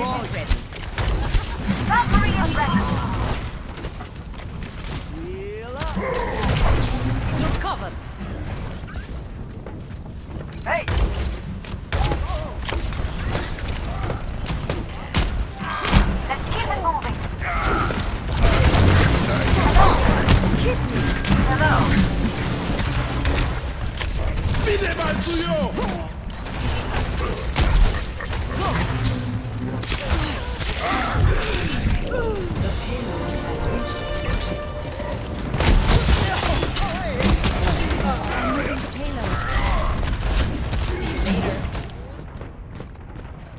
is ready. Valkyrie is ready. Heal up. You're covered. Hey! Let's keep it moving. Hello? Hit me. Hello? Vide mal suyo.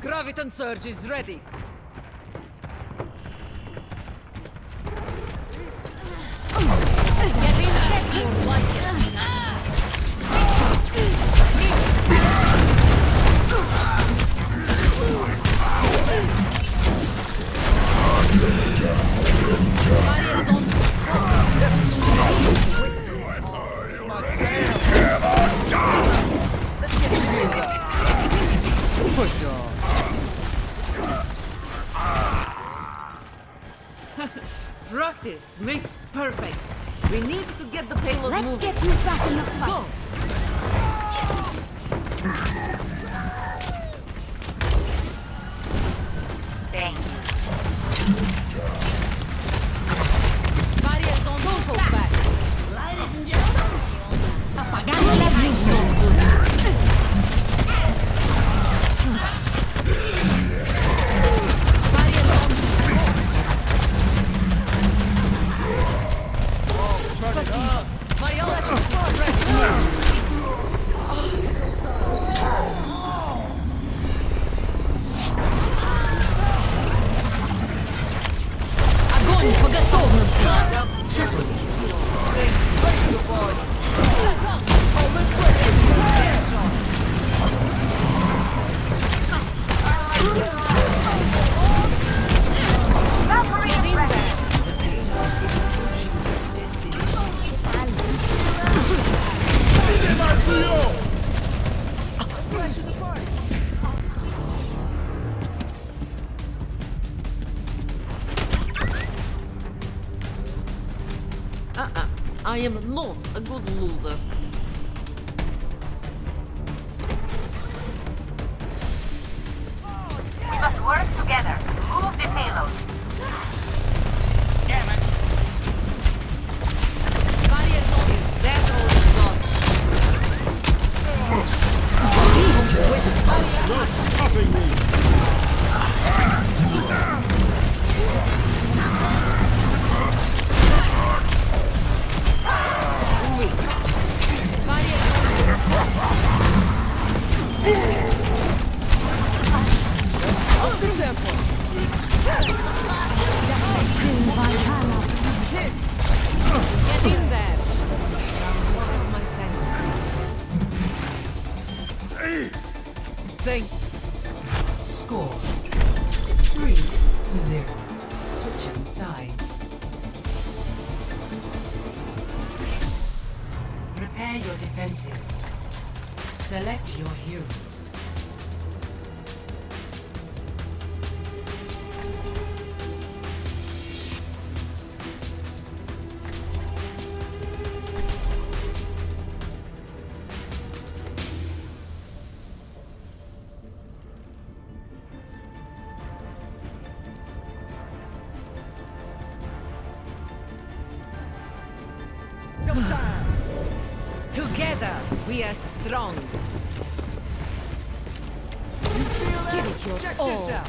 Graviton surge is ready. Get in there. More like it. Barriers on. Push on. Practice makes perfect. We need to get the payload Let's moving. get you back in the fight. Go. Thank you. Barriers on. Don't hold back. Ladies and gentlemen, apagando las luces. Not good. Barriers on. Turn it up. Biology is ready. Огонь по готовности! Valkyrie Get is in ready. there! Vide mal suyo. Crash in the party. I am not a good loser. We must work together. Move the payload. Damn it. Barriers on you. That holds not. No stopping me. Barriers on you. Get in there. More of my fantasy. Thank Score 3-0. Switching sides. Prepare your defenses. Select your hero. Double time. Together we are strong. You feel that? Give it your Check all. this out.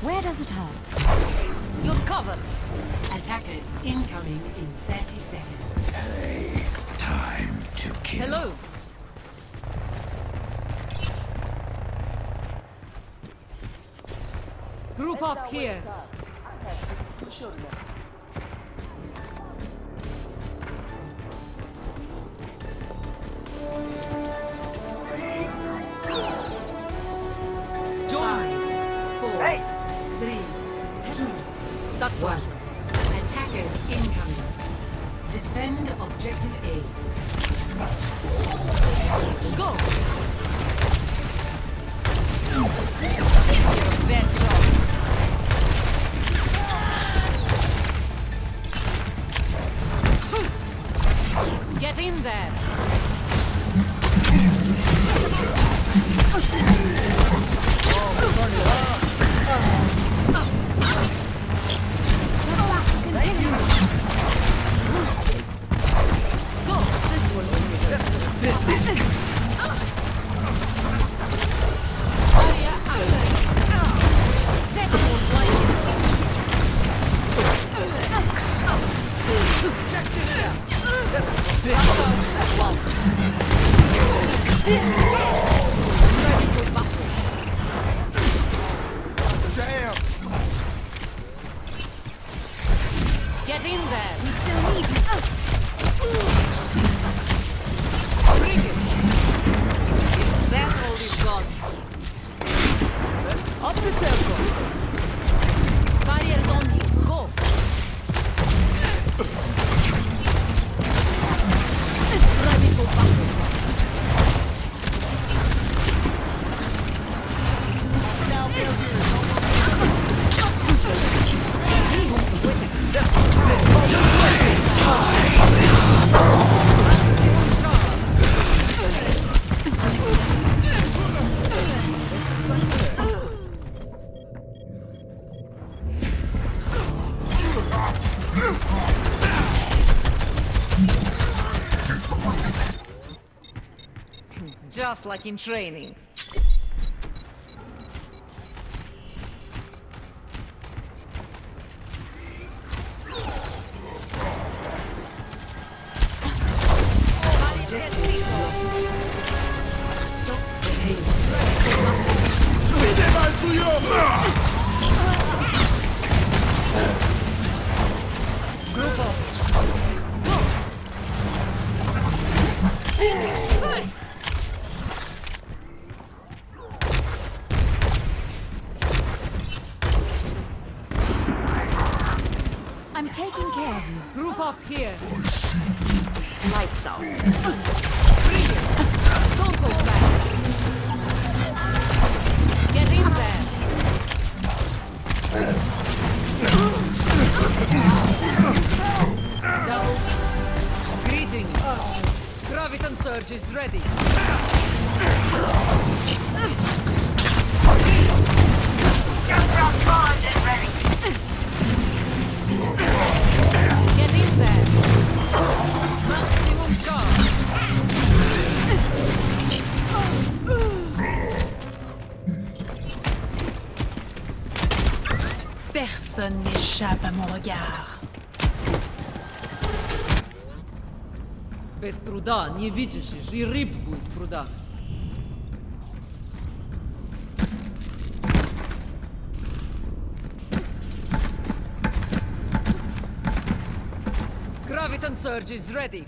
Where does it hurt? You're covered. Attackers incoming in 30 seconds. Time to kill. Hello. Group up here. Join. 4, Hey! 3, 2, That 1. one. Attackers incoming. Defend objective A. Go. Just like in training. Videvamo suyo! I'm taking care of you. Group up here. Lights out. Bring it. Don't go back. Get in there. Double. Greetings. Graviton Surge is ready. Countdown charged and ready. Get in there. Maximum charge. Personne n'échappe à mon regard. Без труда не вытащишь и рыбку из пруда. Graviton Surge is ready.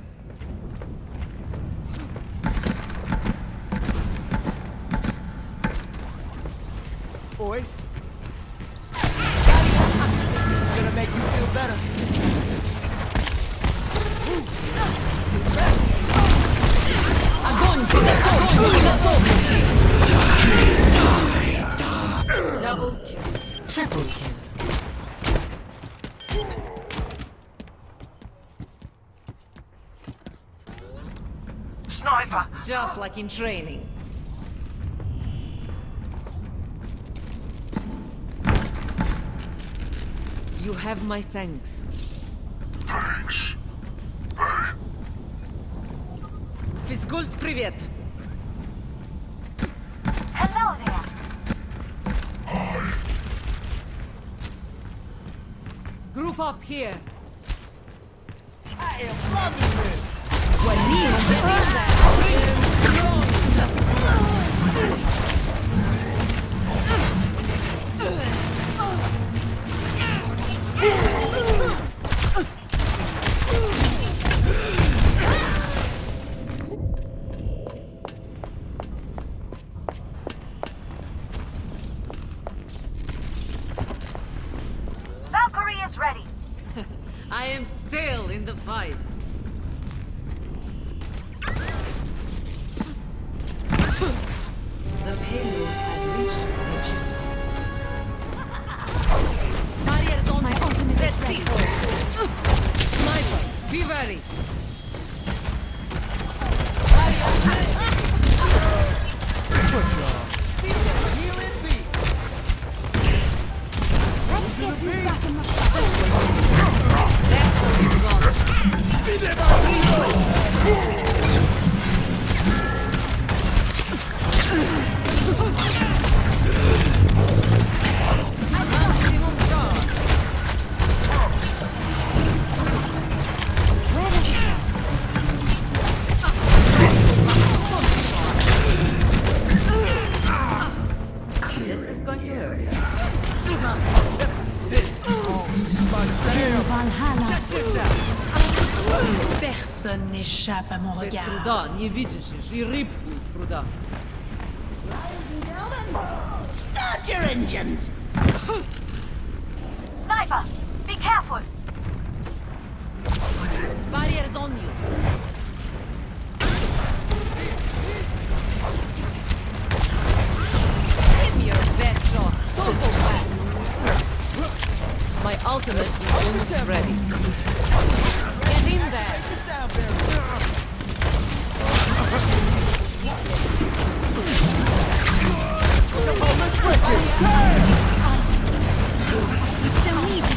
Boy. This is gonna make you feel better. Огонь! Double kill. Triple kill. Sniper. Just like in training. You have my thanks. Физкульт, привет! Hello there. Group up here. I am loving this. Valkyrie is ready. I am still in the fight. The payload has reached the checkpoint. Barriers on My ultimate is ready. Sniper, be ready. Healing beat. Let's get you back in my Videvamo suyo! Maximum charge. This is going to hurt. Valhalla. Check this out. Personne n'échappe à mon Без regard. труда не вытащишь и рыбку из пруда. Start your engines! Sniper, be careful. Barriers on you. Give me your best shot. Don't go back. My ultimate is almost ready. Get in there. Sound very Come on, let's stretch it! Turn! You still need it.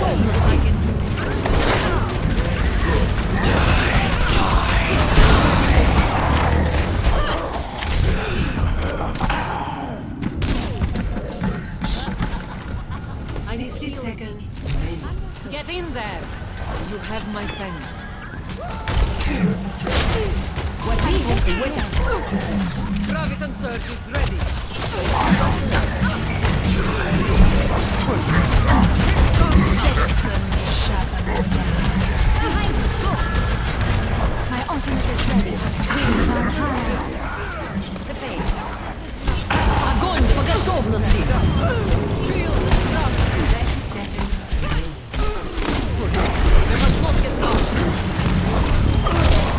Almost taken. have my friends. Graviton Surge is ready. My ultimate is ready. Огонь по готовности! Feel the drum. 30 seconds. We must not get lost.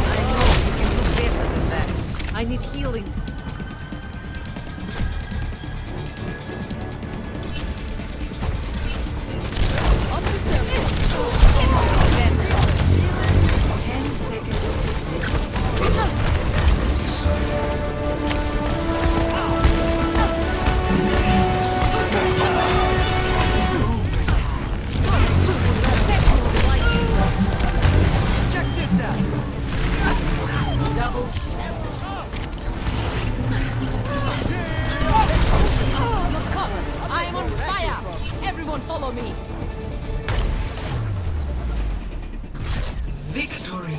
I know you can do better than that. I need healing. That's 10 seconds. Check this out. Double. I am on fire! Everyone follow me! Victory.